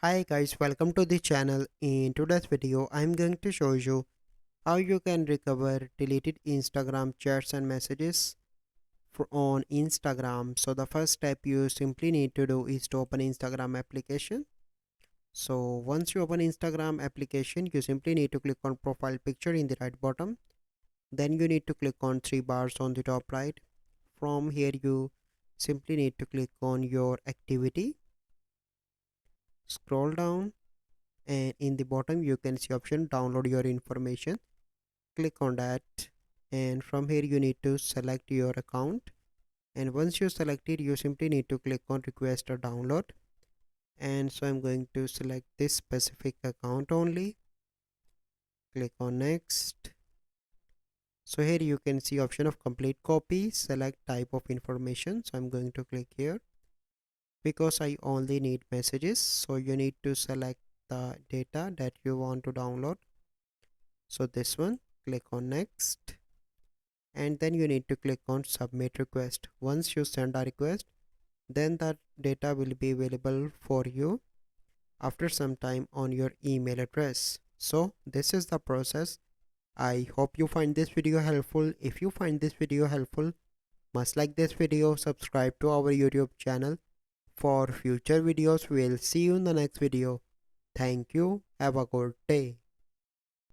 Hi guys, welcome to the channel. In today's video, I'm going to show you how you can recover deleted Instagram chats and messages on Instagram. So the first step you simply need to do is to open Instagram application. So once you open Instagram application, you simply need to click on profile picture in the right bottom. Then you need to click on three bars on the top right. From here you simply need to click on your activity. Scroll down and in the bottom you can see option download your information. Click on that and from here you need to select your account, and once you select it you simply need to click on request a download. And so I'm going to select this specific account only. Click on next. So here you can see option of complete copy, select type of information. So I'm going to click here because I only need messages, so you need to select the data that you want to download. So this one, click on next, and then you need to click on submit request. Once you send a request, then that data will be available for you after some time on your email address. So this is the process. I hope you find this video helpful. If you find this video helpful, must like this video, subscribe to our YouTube channel for future videos. We'll see you in the next video. Thank you. Have a good day.